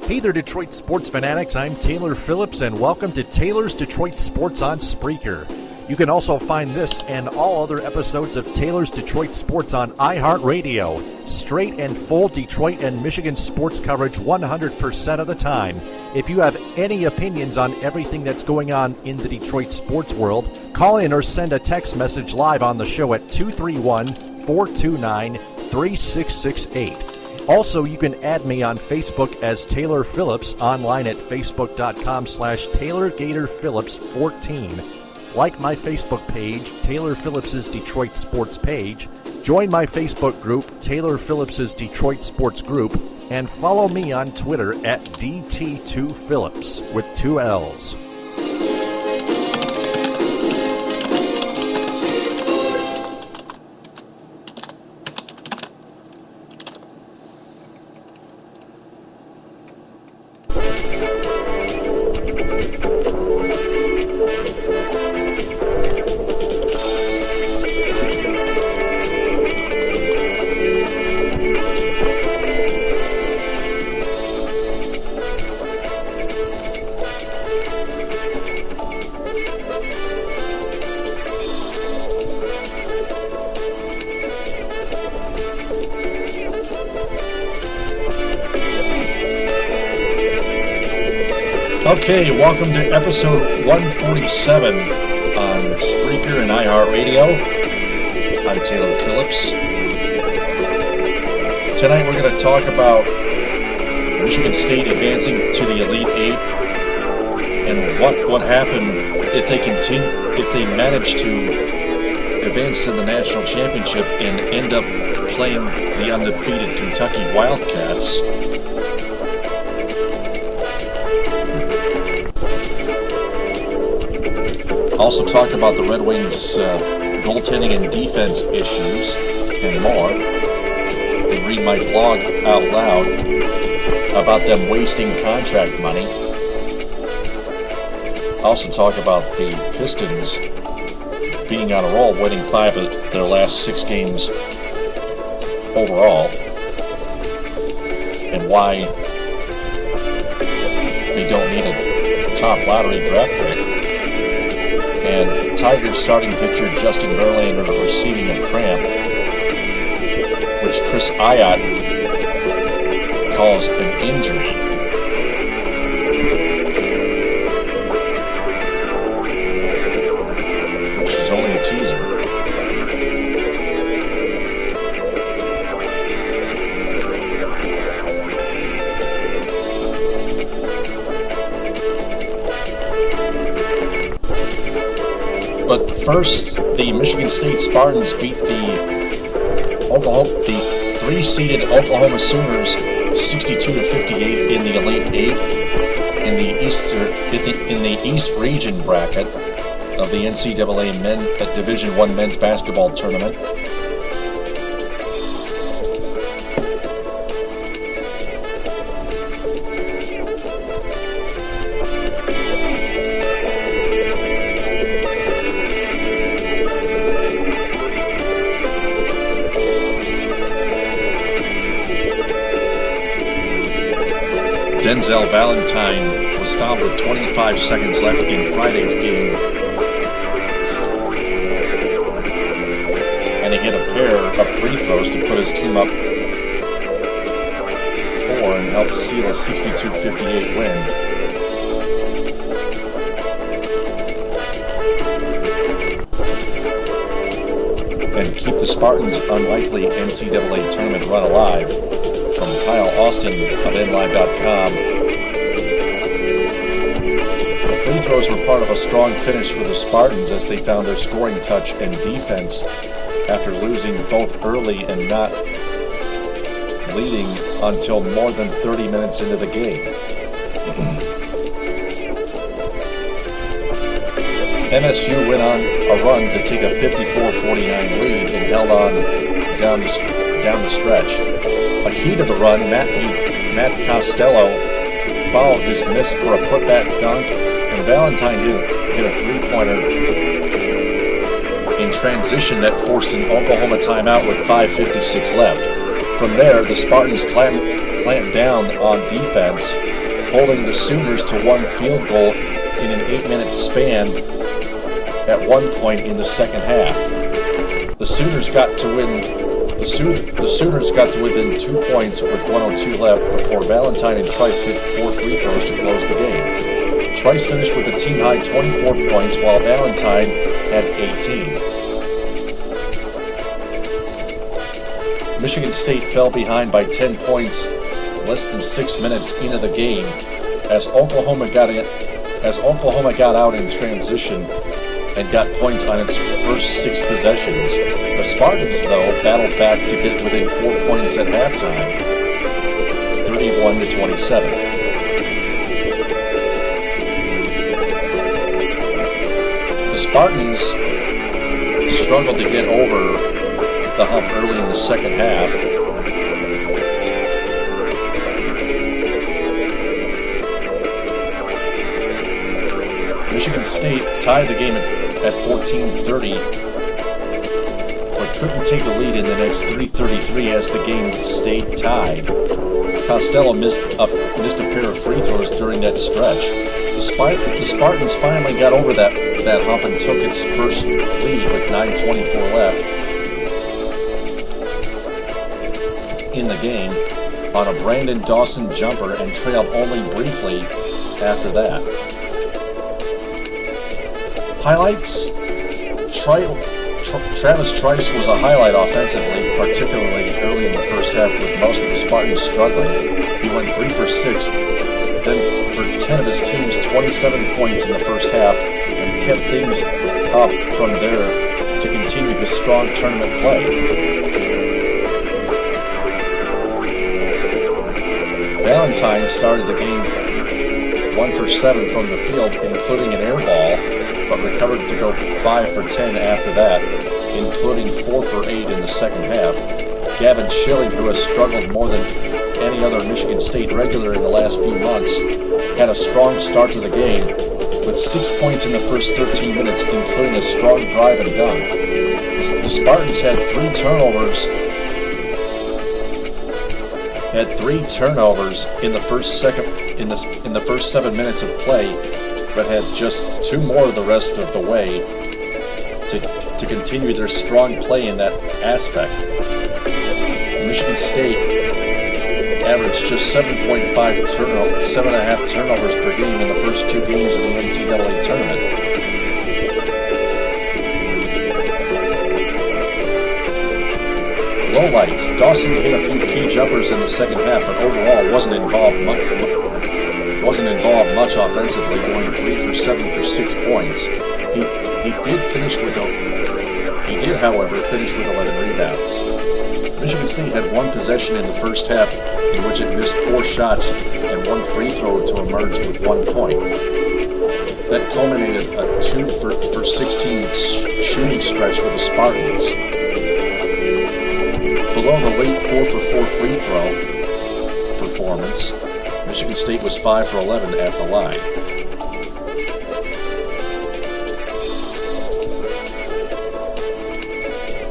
Hey there, Detroit sports fanatics. I'm Taylor Phillips, and welcome to Taylor's Detroit Sports on Spreaker. You can also find this and all other episodes of Taylor's Detroit Sports on iHeartRadio. Straight and full Detroit and Michigan sports coverage 100% of the time. If you have any opinions on everything that's going on in the Detroit sports world, call in or send a text message live on the show at 231-429-3668. Also, you can add me on Facebook as Taylor Phillips, online at facebook.com/TaylorGatorPhillips14. Like my Facebook page, Taylor Phillips's Detroit Sports page. Join my Facebook group, Taylor Phillips's Detroit Sports Group. And follow me on Twitter at DT2Phillips with 2 L's. Okay, welcome to episode 147 on Spreaker and iHeartRadio. I'm Taylor Phillips. Tonight we're going to talk about Michigan State advancing to the Elite Eight and what would happen if they manage to advance to the national championship and end up playing the undefeated Kentucky Wildcats. Also talk about the Red Wings' goaltending and defense issues and more. And read my blog out loud about them wasting contract money. Also talk about the Pistons being on a roll, winning 5 of their last 6 games overall, and why they don't need a top lottery draft pick. And Tigers starting pitcher Justin Verlander receiving a cramp, which Chris Ayotte calls an injury. Which is only a teaser. But first, the Michigan State Spartans beat the 3-seeded Oklahoma Sooners 62-58 in the Elite Eight in the East Region bracket of the NCAA Division I men's basketball tournament. Denzel Valentine was fouled with 25 seconds left in Friday's game, and he hit a pair of free throws to put his team up 4 and help seal a 62-58 win. And keep the Spartans' unlikely NCAA tournament run alive. From Kyle Austin of NLive.com. The free throws were part of a strong finish for the Spartans as they found their scoring touch and defense after losing both early and not leading until more than 30 minutes into the game. MSU went on a run to take a 54-49 lead and held on down the stretch. A key to the run, Matt Costello followed his miss for a putback dunk, and Valentine hit a three-pointer in transition that forced an Oklahoma timeout with 5:56 left. From there, the Spartans clamped down on defense holding the Sooners to one field goal in an 8-minute span at one point in the second half. The Sooners got to within 2 points with 1:02 left before Valentine and Trice hit 4 free throws to close the game. Trice finished with a team-high 24 points, while Valentine had 18. Michigan State fell behind by 10 points less than 6 minutes into the game as Oklahoma got out in transition and got points on its first 6 possessions. The Spartans, though, battled back to get within 4 points at halftime, 31-27. The Spartans struggled to get over the hump early in the second half. Michigan State tied the game at 14-30, but couldn't take the lead in the next 3:33 as the game stayed tied. Costello missed a pair of free throws during that stretch. The Spartans finally got over that hump and took its first lead with 9:24 left in the game on a Brandon Dawson jumper and trailed only briefly after that. Highlights: Travis Trice was a highlight offensively, particularly early in the first half with most of the Spartans struggling. He went 3 for 6, then for 10 of his team's 27 points in the first half, and kept things up from there to continue his strong tournament play. Valentine started the game 1 for 7 from the field, including an air ball, but recovered to go 5 for 10 after that, including 4 for 8 in the second half. Gavin Schilling, who has struggled more than any other Michigan State regular in the last few months, had a strong start to the game with 6 points in the first 13 minutes, including a strong drive and dunk. The Spartans had 3 turnovers in the first 7 minutes of play, but had just 2 more the rest of the way to continue their strong play in that aspect. Michigan State averaged just 7.5 turnovers per game in the first 2 games of the NCAA tournament. Lowlights: Dawson hit a few key jumpers in the second half, but overall wasn't involved much offensively, going 3 for 7 for 6 points. He did, however, finish with 11 rebounds. Michigan State had 1 possession in the first half in which it missed 4 shots and 1 free throw to emerge with 1 point. That culminated a 2 for 16 shooting stretch for the Spartans. Below the late 4 for 4 free throw performance, Michigan State was 5 for 11 at the line.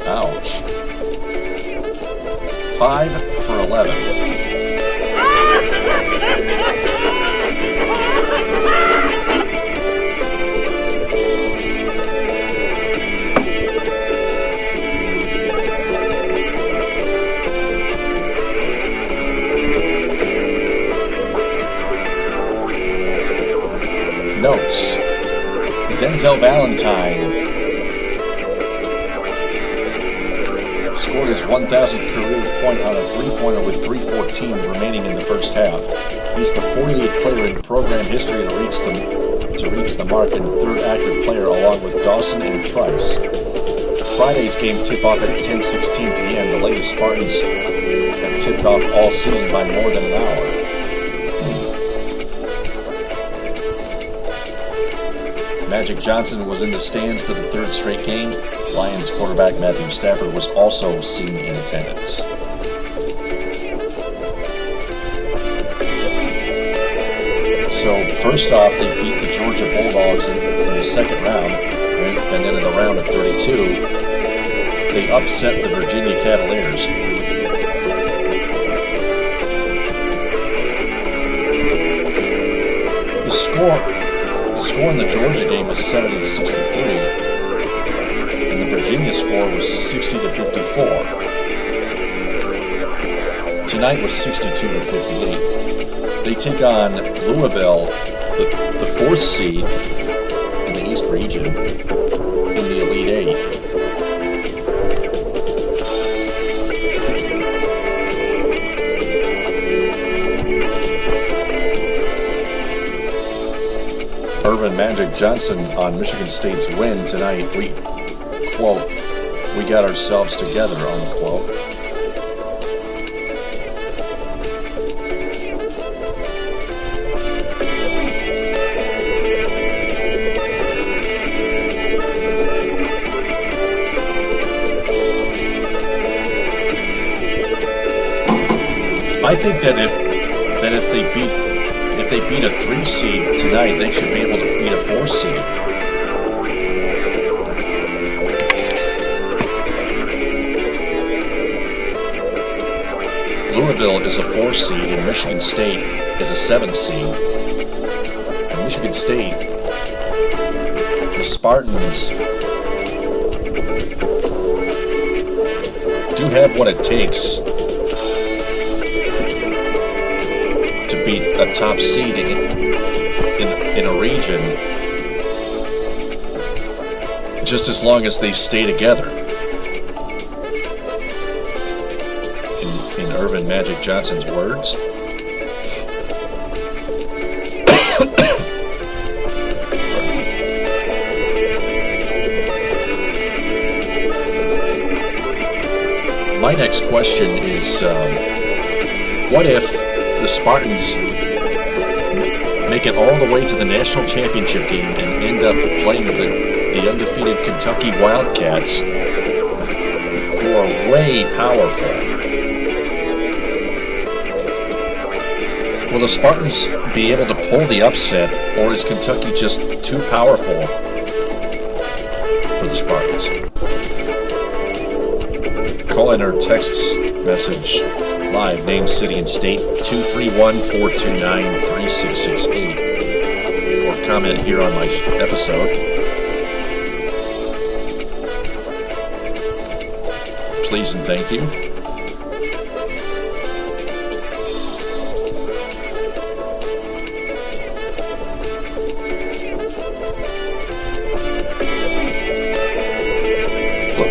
Ouch. 5 for 11. Notes: Denzel Valentine scored his 1,000th career point on a three-pointer with 3:14 remaining in the first half. He's the 48th player in program history to reach the mark, and the 3rd active player along with Dawson and Trice. Friday's game tip-off at 10:16 p.m. The latest Spartans have tipped off all season by more than an hour. Magic Johnson was in the stands for the 3rd straight game. Lions quarterback Matthew Stafford was also seen in attendance. So first off, they beat the Georgia Bulldogs in the second round, and then in the round of 32, they upset the Virginia Cavaliers. score in the Georgia game was 70-63, and the Virginia score was 60-54. Tonight was 62-58. They take on Louisville, the 4th seed in the East region, in the Elite Eight. Irvin Magic Johnson on Michigan State's win tonight. We quote, "We got ourselves together," unquote. I think that if they beat a 3 seed tonight, they should be able to beat a 4 seed. Louisville is a 4 seed and Michigan State is a 7 seed. And Michigan State, the Spartans, do have what it takes to beat a top seed in a region, just as long as they stay together. In Irvin Magic Johnson's words. My next question is, what if the Spartans make it all the way to the national championship game and end up playing the undefeated Kentucky Wildcats, who are way powerful? Will the Spartans be able to pull the upset, or is Kentucky just too powerful for the Spartans? Call in or text message live, name, city, and state, 231-429-3668, or comment here on my episode. Please and thank you.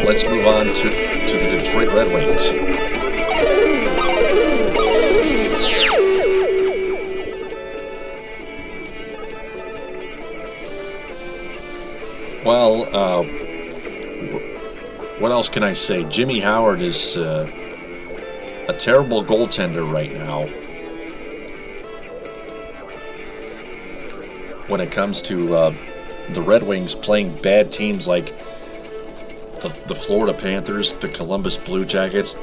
Let's move on to the Detroit Red Wings. Well, what else can I say? Jimmy Howard is a terrible goaltender right now when it comes to the Red Wings playing bad teams like the Florida Panthers, the Columbus Blue Jackets,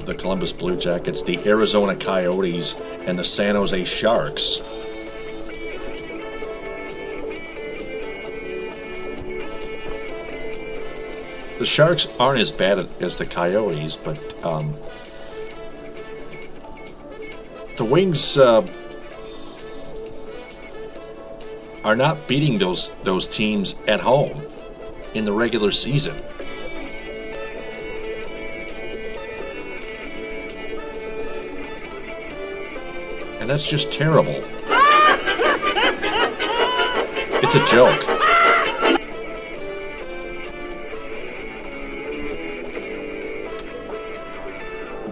the Arizona Coyotes, and the San Jose Sharks. The Sharks aren't as bad as the Coyotes, but the Wings are not beating those teams at home in the regular season. And that's just terrible. It's a joke.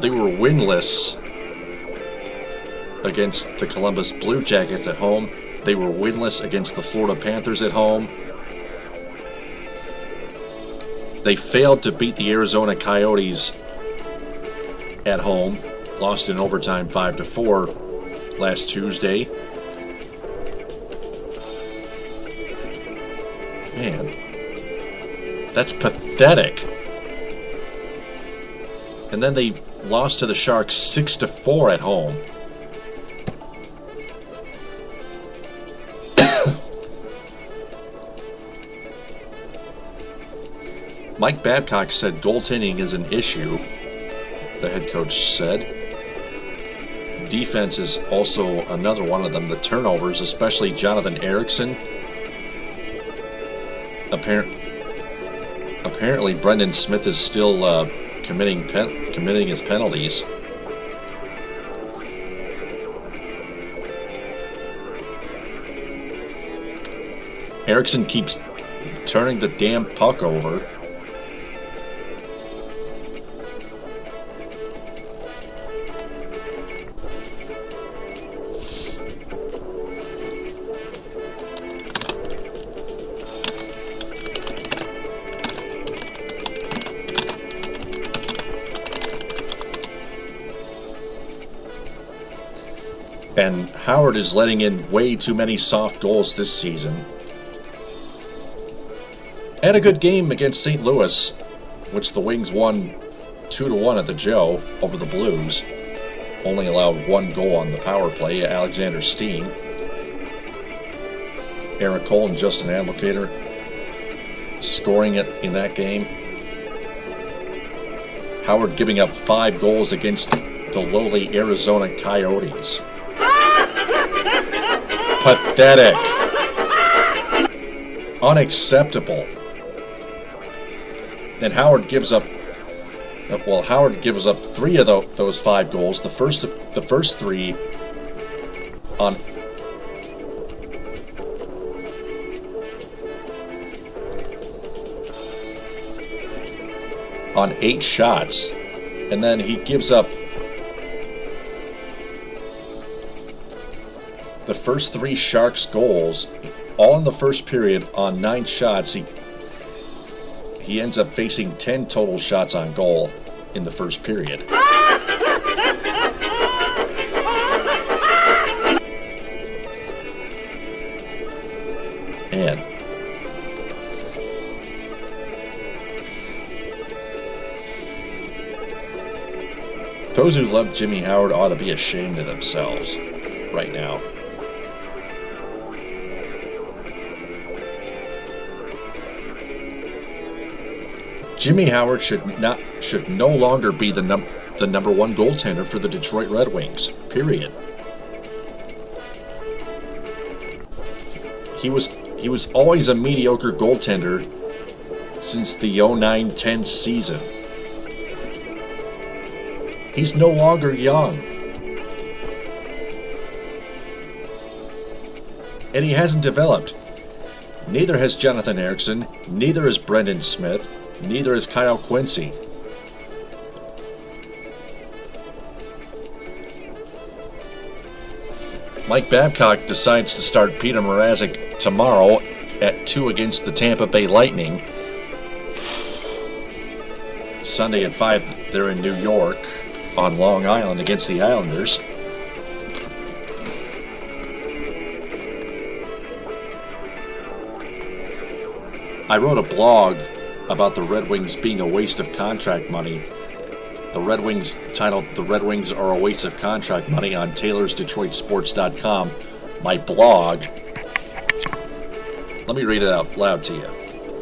They were winless against the Columbus Blue Jackets at home. They were winless against the Florida Panthers at home. They failed to beat the Arizona Coyotes at home. Lost in overtime 5-4 last Tuesday. Man, that's pathetic. And then they lost to the Sharks 6-4 at home. Mike Babcock said goaltending is an issue, the head coach said. defense is also another one of them. The turnovers, especially Jonathan Erickson. Apparently, Brendan Smith is still committing his penalties. Erickson keeps turning the damn puck over. And Howard is letting in way too many soft goals this season. Had a good game against St. Louis, which the Wings won 2-1 at the Joe over the Blues. Only allowed one goal on the power play, Alexander Steen. Aaron Cole and Justin Advocator scoring it in that game. Howard giving up 5 goals against the lowly Arizona Coyotes. Pathetic. Unacceptable. And Howard gives up 3 of those 5 goals. The first 3 on 8 shots, and then he gives up the first 3 Sharks goals all in the first period on 9 shots. He ends up facing 10 total shots on goal in the first period. And those who love Jimmy Howard ought to be ashamed of themselves right now. Jimmy Howard should no longer be the number 1 goaltender for the Detroit Red Wings. Period. He was always a mediocre goaltender since the 09-10 season. He's no longer young. And he hasn't developed. Neither has Jonathan Erickson, neither has Brendan Smith, neither is Kyle Quincy. Mike Babcock decides to start Peter Mrazek tomorrow at 2 against the Tampa Bay Lightning. Sunday at 5, they're in New York on Long Island against the Islanders. I wrote a blog about the Red Wings being a waste of contract money. The Red Wings, titled "The Red Wings Are a Waste of Contract Money" on TaylorsDetroitSports.com. My blog. Let me read it out loud to you.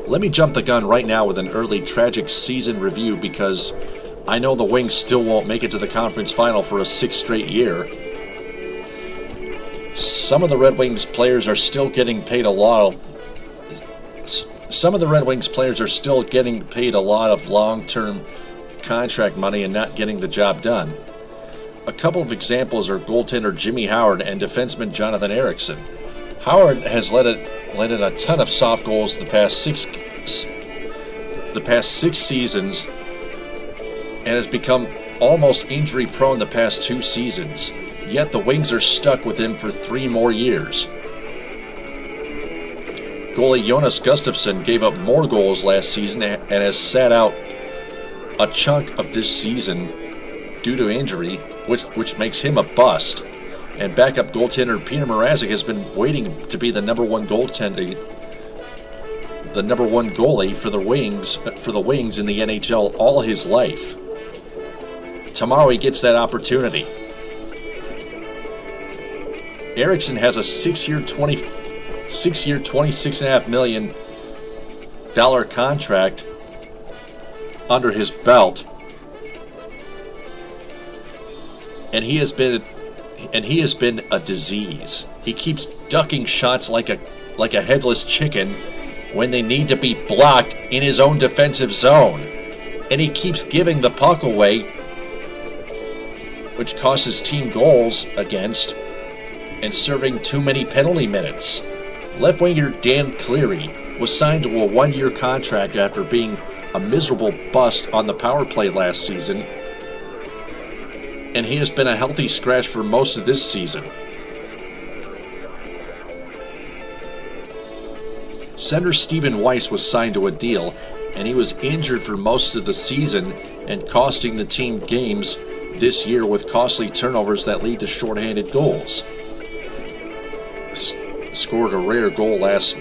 Let me jump the gun right now with an early tragic season review because I know the Wings still won't make it to the conference final for a 6th straight year. Some of the Red Wings players are still getting paid a lot of long-term contract money and not getting the job done. A couple of examples are goaltender Jimmy Howard and defenseman Jonathan Erickson. Howard has let in a ton of soft goals the past six seasons and has become almost injury-prone the past 2 seasons. Yet the Wings are stuck with him for 3 more years. Goalie Jonas Gustafsson gave up more goals last season and has sat out a chunk of this season due to injury, which makes him a bust. And backup goaltender Peter Mrazek has been waiting to be the number 1 goaltender, the number 1 goalie for the Wings in the NHL all his life. Tomorrow he gets that opportunity. Erickson has a 6-year, $26.5 million contract under his belt, and he has been and he has been a disease. He keeps ducking shots like a headless chicken when they need to be blocked in his own defensive zone. And he keeps giving the puck away, which costs his team goals against, and serving too many penalty minutes. Left winger Dan Cleary was signed to a one-year contract after being a miserable bust on the power play last season, and he has been a healthy scratch for most of this season. Center Stephen Weiss was signed to a deal, and he was injured for most of the season and costing the team games this year with costly turnovers that lead to shorthanded goals. Scored a rare goal last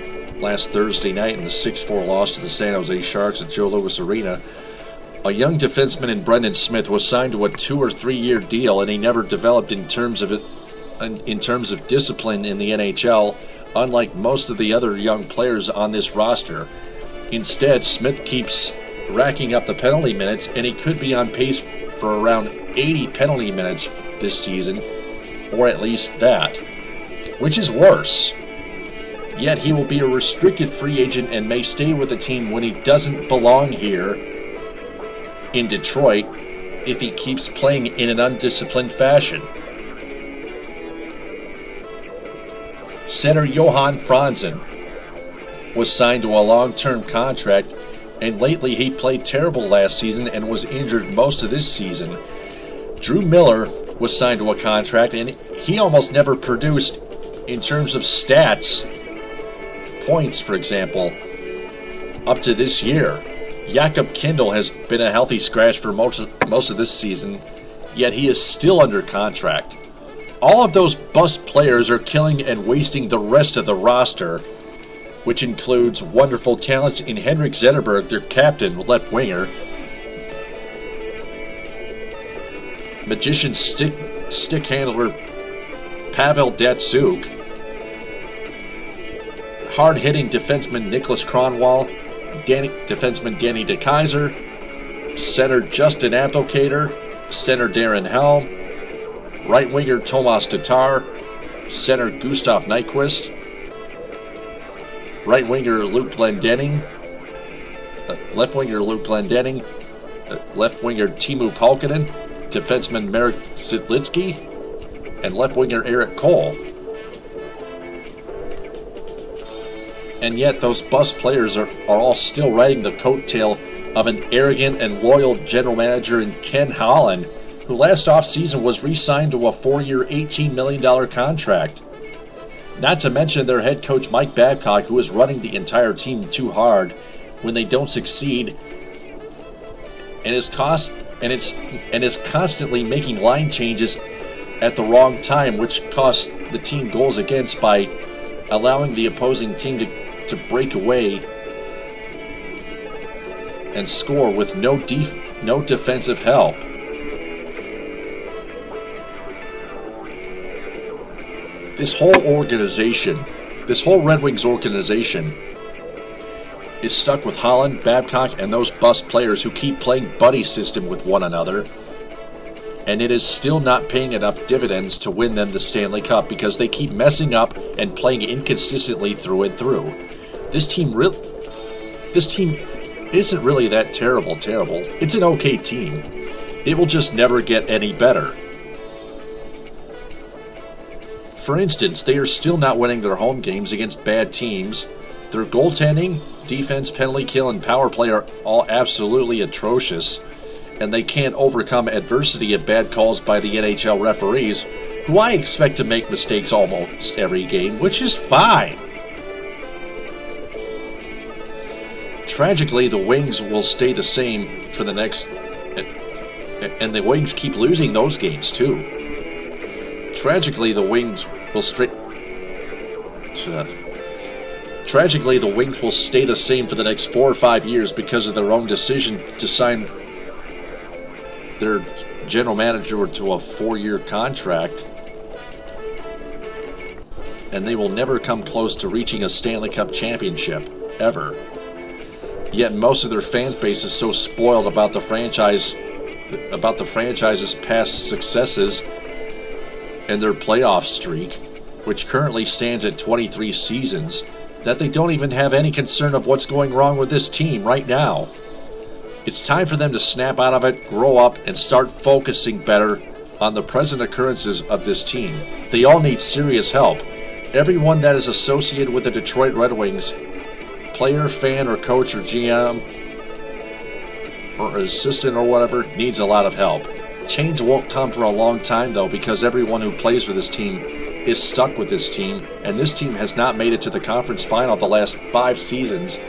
Thursday night in the 6-4 loss to the San Jose Sharks at Joe Louis Arena. A young defenseman in Brendan Smith was signed to a 2 or 3 year deal, and he never developed in terms of discipline in the NHL, unlike most of the other young players on this roster. Instead, Smith keeps racking up the penalty minutes, and he could be on pace for around 80 penalty minutes this season, or at least that, which is worse. Yet he will be a restricted free agent and may stay with the team when he doesn't belong here in Detroit if he keeps playing in an undisciplined fashion. Center Johan Franzen was signed to a long-term contract, and lately he played terrible last season and was injured most of this season. Drew Miller was signed to a contract, and he almost never produced in terms of stats, points for example, up to this year. Jakob Kindl has been a healthy scratch for most of this season, yet he is still under contract. All of those bust players are killing and wasting the rest of the roster, which includes wonderful talents in Henrik Zetterberg, their captain, left winger, magician stick handler Pavel Datsyuk, hard-hitting defenseman Nicholas Kronwall, defenseman Danny DeKaiser, center Justin Abdelkader, center Darren Helm, right winger Tomas Tatar, center Gustav Nyquist, right winger Luke Glendening, left winger Luke Glendening, left winger Timu Palkinen, defenseman Marek Sidlitsky, and left winger Eric Cole. And yet those bust players are all still riding the coattail of an arrogant and loyal general manager in Ken Holland, who last offseason was re-signed to a 4-year, $18 million contract. Not to mention their head coach Mike Babcock, who is running the entire team too hard when they don't succeed, and is constantly making line changes at the wrong time, which costs the team goals against by allowing the opposing team to break away and score with no defensive help. This whole Red Wings organization is stuck with Holland, Babcock, and those bust players who keep playing buddy system with one another, and it is still not paying enough dividends to win them the Stanley Cup because they keep messing up and playing inconsistently through and through. This team isn't really that terrible. It's an okay team. It will just never get any better. For instance, they are still not winning their home games against bad teams. Their goaltending, defense, penalty kill, and power play are all absolutely atrocious, and they can't overcome adversity of bad calls by the NHL referees, who I expect to make mistakes almost every game, which is fine. Tragically, the Wings will stay the same for the next... And the Wings keep losing those games, too. Tragically, the Wings will stay the same for the next 4 or 5 years because of their own decision to sign their general manager to a 4-year contract, and they will never come close to reaching a Stanley Cup championship, ever. Yet most of their fan base is so spoiled about the franchise's past successes and their playoff streak, which currently stands at 23 seasons, that they don't even have any concern of what's going wrong with this team right now. It's time for them to snap out of it, grow up, and start focusing better on the present occurrences of this team. They all need serious help. Everyone that is associated with the Detroit Red Wings, player, fan, or coach, or GM, or assistant, or whatever, needs a lot of help. Change won't come for a long time, though, because everyone who plays for this team is stuck with this team, and this team has not made it to the conference final the last 5 seasons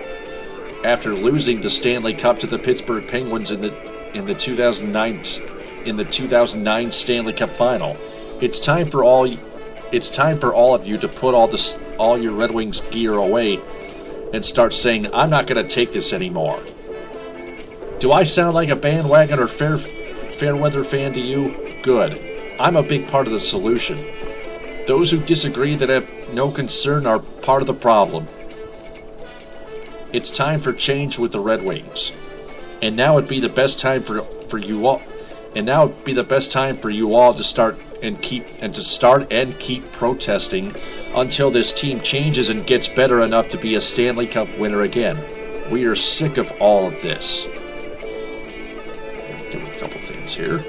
after losing the Stanley Cup to the Pittsburgh Penguins in the 2009 Stanley Cup final. It's time for all of you to put all your Red Wings gear away and start saying, I'm not going to take this anymore. Do I sound like a bandwagon or fair weather fan to you? Good. I'm a big part of the solution. Those who disagree that have no concern are part of the problem. It's time for change with the Red Wings. And now would be the best time for you all. And now would be the best time for you all to start and keep protesting until this team changes and gets better enough to be a Stanley Cup winner again. We are sick of all of this. Do a couple things here.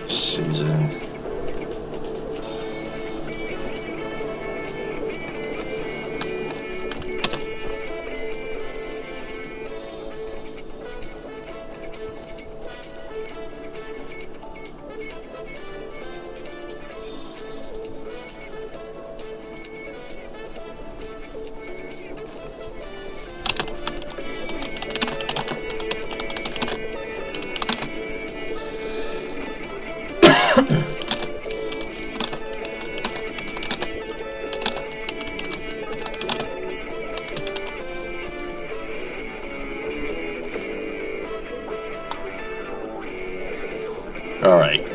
Season. All right.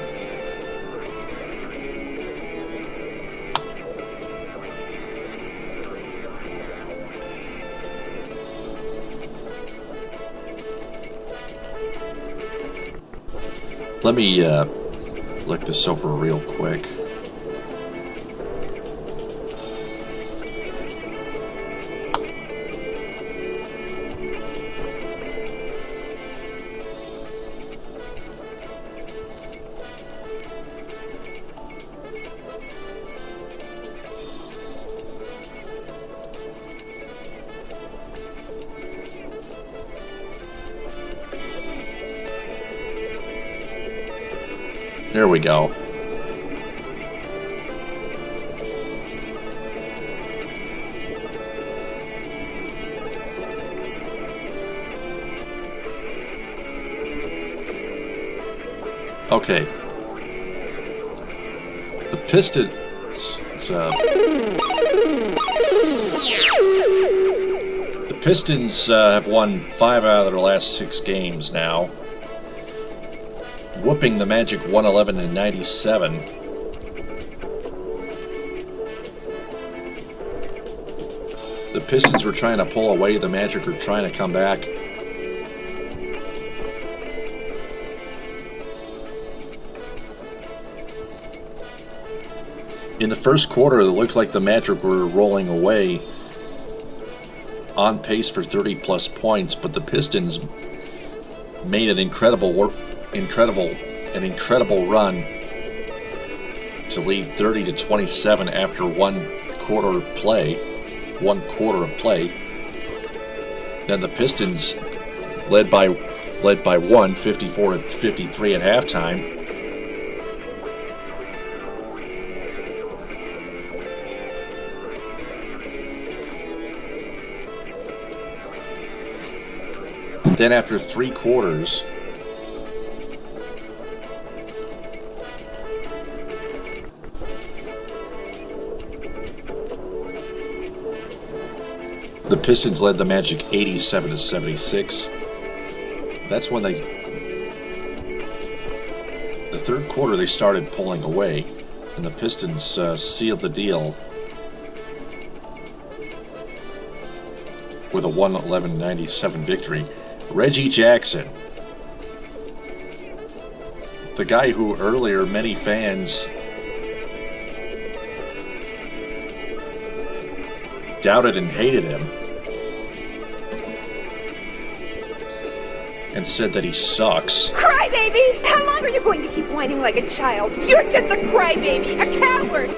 Let me look this over real quick. There we go. Okay. The Pistons have won 5 out of their last 6 games now, whooping the Magic 111-97. The Pistons were trying to pull away. The Magic are trying to come back. In the first quarter, it looked like the Magic were rolling away, on pace for 30-plus points, but the Pistons made an incredible run to lead 30-27 after one quarter of play. Then the Pistons led by 54-53 at halftime. Then after 3 quarters, Pistons led the Magic 87-76. That's when the third quarter they started pulling away, and the Pistons sealed the deal with a 111-97 victory. Reggie Jackson, the guy who earlier many fans doubted and hated him and said that he sucks. Crybaby! How long are you going to keep whining like a child? You're just a crybaby, a coward!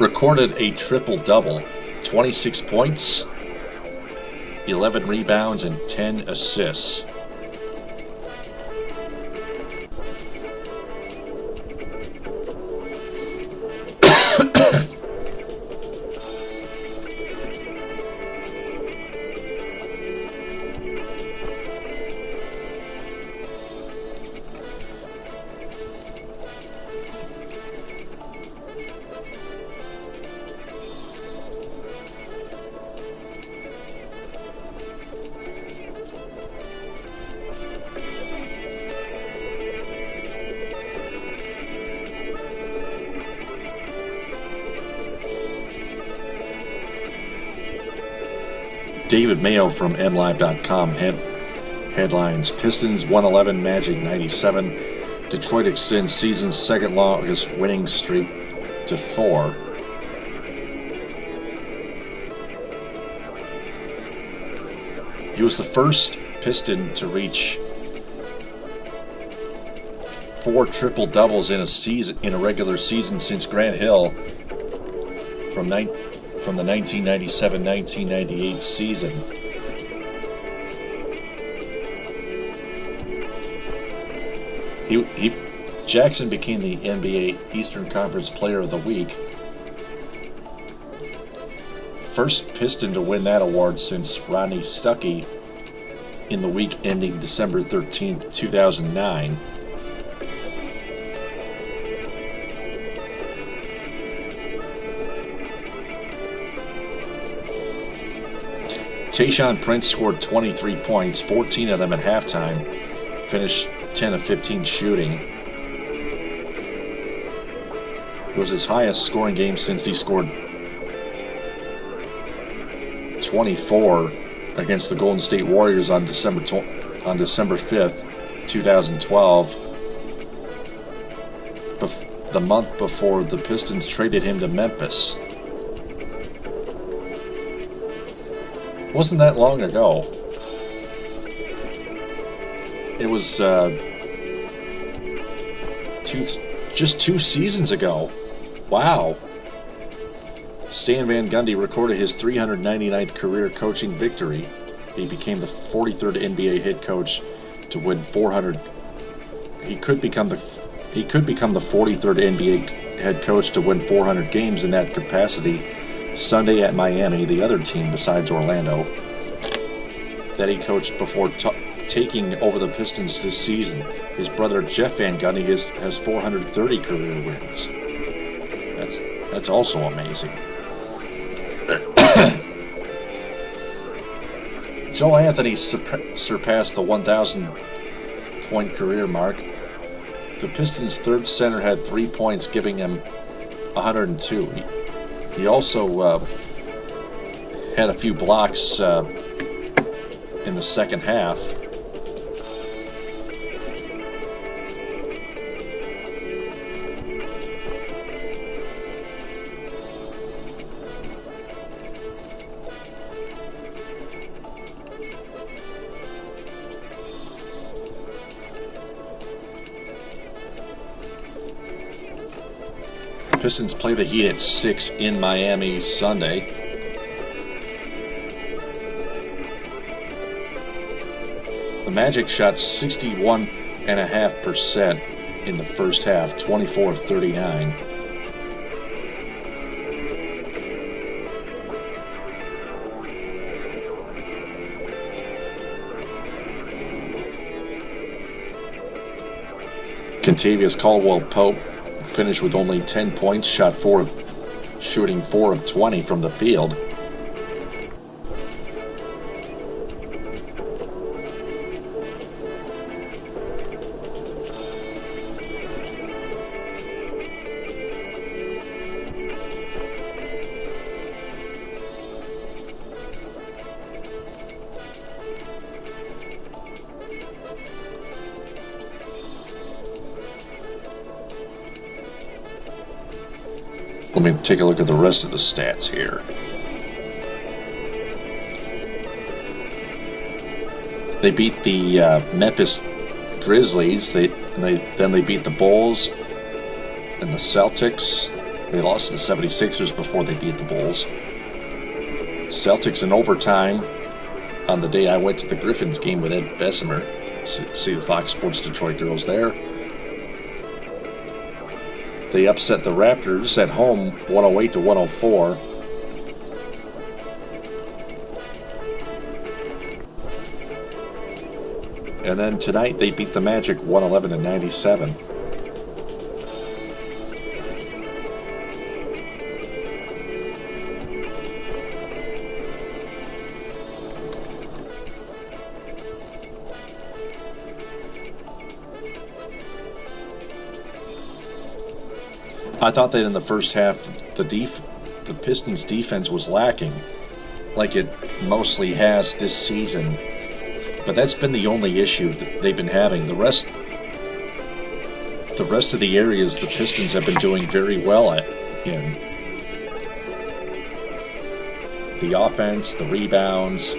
Recorded a triple-double, 26 points, 11 rebounds, and 10 assists. David Mayo from MLive.com headlines: Pistons 111, Magic 97. Detroit extends season's second longest winning streak to 4. He was the first Piston to reach 4 triple doubles in a regular season since Grant Hill from the 1997-1998 season. Jackson became the NBA Eastern Conference Player of the Week. First Piston to win that award since Rodney Stuckey in the week ending December 13th, 2009. Tayshaun Prince scored 23 points, 14 of them at halftime, finished 10 of 15 shooting. It was his highest scoring game since he scored 24 against the Golden State Warriors on December 5th, 2012. The month before the Pistons traded him to Memphis. Wasn't that long ago. It was just 2 seasons ago. Wow. Stan Van Gundy recorded his 399th career coaching victory. He became the 43rd NBA head coach to win 400. He could become the 43rd NBA head coach to win 400 games in that capacity. Sunday at Miami, the other team besides Orlando that he coached before taking over the Pistons this season. His brother Jeff Van Gundy has 430 career wins. That's also amazing. Joel Anthony surpassed the 1,000-point career mark. The Pistons' third center had 3 points, giving him 102. He also had a few blocks in the second half. Pistons play the Heat at 6 in Miami Sunday. The Magic shot 61.5% in the first half, 24 of 39. Kentavious Caldwell-Pope finished with only 10 points, shooting 4 of 20 from the field. Let me take a look at the rest of the stats here. They beat the Memphis Grizzlies. Then they beat the Bulls and the Celtics. They lost to the 76ers before they beat the Bulls. Celtics in overtime on the day I went to the Griffins game with Ed Bessemer. See the Fox Sports Detroit girls there. They upset the Raptors at home 108-104. And then tonight they beat the Magic 111-97. I thought that in the first half, the Pistons' defense was lacking, like it mostly has this season. But that's been the only issue that they've been having. The rest of the areas the Pistons have been doing very well in. The offense, the rebounds.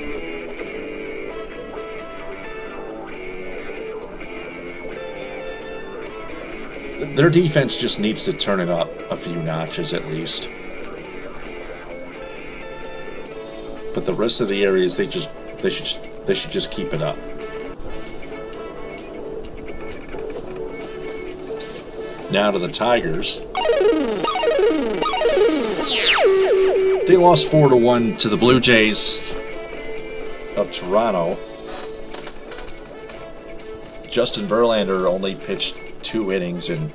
Their defense just needs to turn it up a few notches at least. But the rest of the areas, they should just keep it up. Now to the Tigers. They lost 4-1 to the Blue Jays of Toronto. Justin Verlander only pitched 2 innings and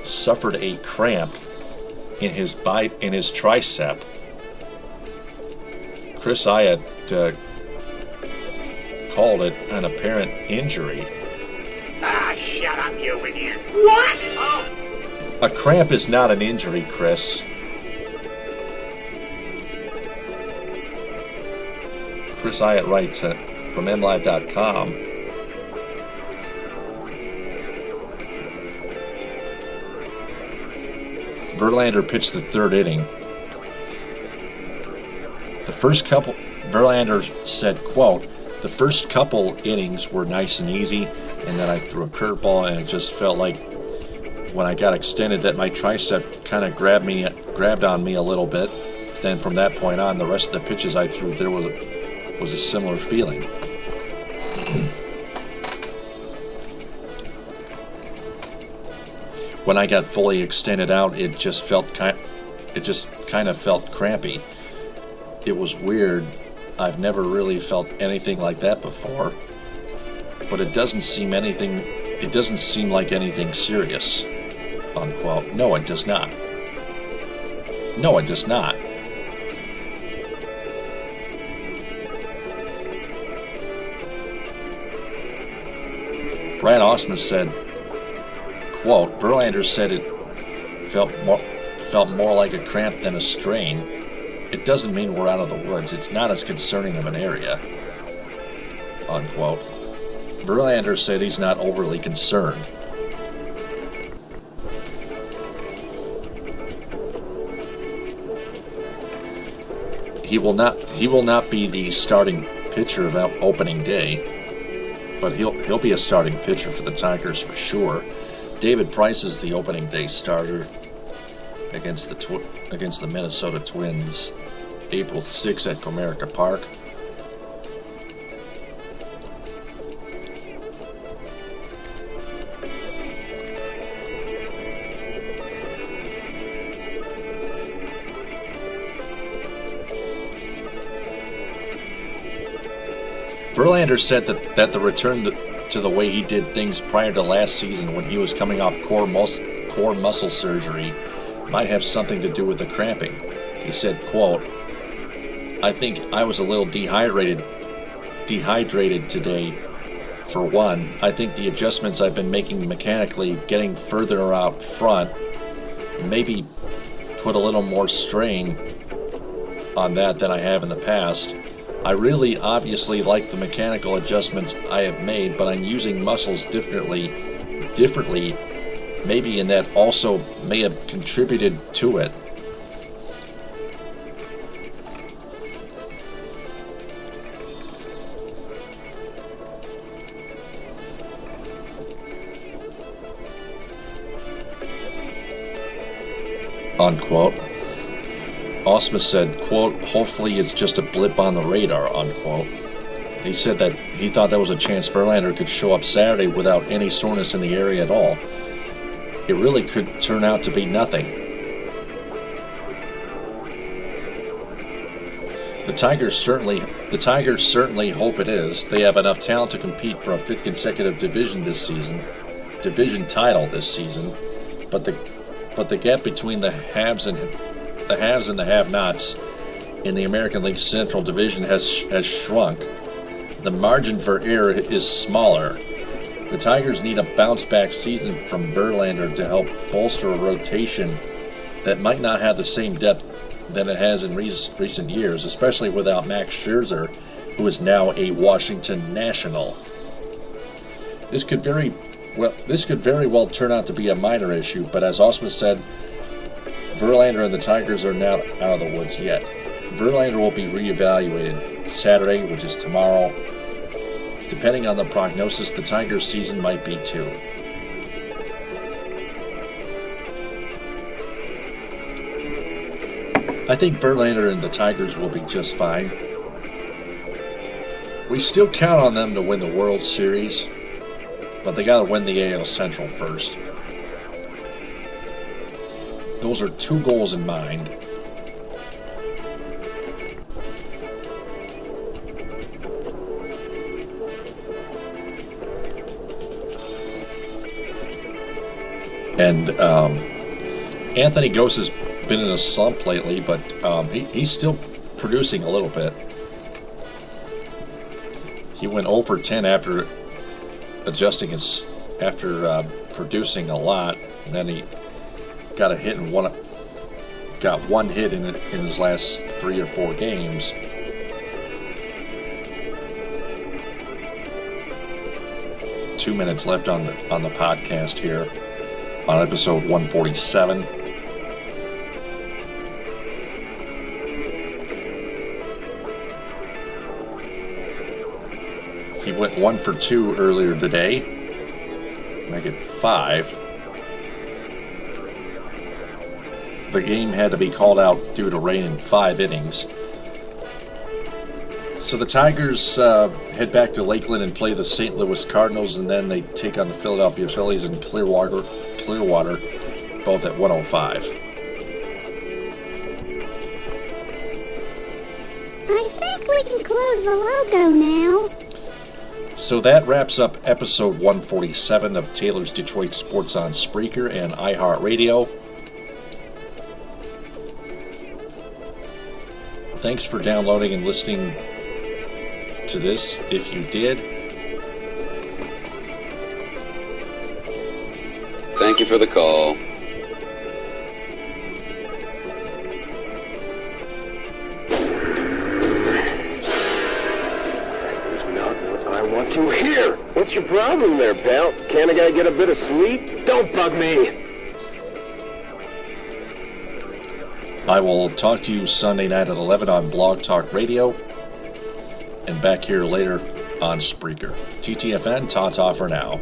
suffered a cramp in his tricep. Chris Ayatt called it an apparent injury. Ah, shut up, you idiot. What? Oh. A cramp is not an injury, Chris. Chris Ayatt writes from MLive.com. Verlander pitched the 3rd inning. Verlander said, quote, "The first couple innings were nice and easy, and then I threw a curveball, and it just felt like when I got extended that my tricep kind of grabbed on me a little bit. Then from that point on, the rest of the pitches I threw, there was a similar feeling." When I got fully extended out, it just kind of felt crampy. It was weird. I've never really felt anything like that before. But it doesn't seem like anything serious. Unquote. No, it does not. No, it does not. Brad Ausmus said, quote, "Verlander said it felt more like a cramp than a strain. It doesn't mean we're out of the woods. It's not as concerning of an area." Unquote. Verlander said he's not overly concerned. He will not be the starting pitcher of opening day, but he'll be a starting pitcher for the Tigers for sure. David Price is the opening day starter against the Minnesota Twins, April 6th at Comerica Park. Verlander said that the return to the way he did things prior to last season, when he was coming off poor core muscle surgery might have something to do with the cramping. He said, quote, "I think I was a little dehydrated today. For one, I think the adjustments I've been making mechanically, getting further out front, maybe put a little more strain on that than I have in the past. I really obviously like the mechanical adjustments I have made, but I'm using muscles differently, maybe, and that also may have contributed to it." Unquote. Ausmus said, quote, "Hopefully it's just a blip on the radar," unquote. He said that he thought there was a chance Verlander could show up Saturday without any soreness in the area at all. It really could turn out to be nothing. The Tigers certainly hope it is. They have enough talent to compete for a 5th consecutive division title this season, but the gap between the haves and the have-nots in the American League Central Division has shrunk. The margin for error is smaller. The Tigers need a bounce-back season from Verlander to help bolster a rotation that might not have the same depth than it has in recent years, especially without Max Scherzer, who is now a Washington National. This could very well turn out to be a minor issue, but as Ausmus said, Verlander and the Tigers are not out of the woods yet. Verlander will be reevaluated Saturday, which is tomorrow. Depending on the prognosis, the Tigers' season might be too. I think Verlander and the Tigers will be just fine. We still count on them to win the World Series, but they gotta win the AL Central first. Those are 2 goals in mind. And Anthony Gose has been in a slump lately, but he's still producing a little bit. He went 0 for 10 after producing a lot, and then he got a hit and got one hit in his last 3 or 4 games. Two minutes left on the podcast here on episode 147. He went 1 for 2 earlier today. Make it 5. The game had to be called out due to rain in 5 innings. So the Tigers head back to Lakeland and play the St. Louis Cardinals, and then they take on the Philadelphia Phillies in Clearwater, both at 1:05. I think we can close the logo now. So that wraps up episode 147 of Taylor's Detroit Sports on Spreaker and iHeartRadio. Thanks for downloading and listening to this, if you did. Thank you for the call. I want to hear. What's your problem there, pal? Can't a guy get a bit of sleep? Don't bug me. I will talk to you Sunday night at 11 on Blog Talk Radio and back here later on Spreaker. TTFN, ta-ta for now.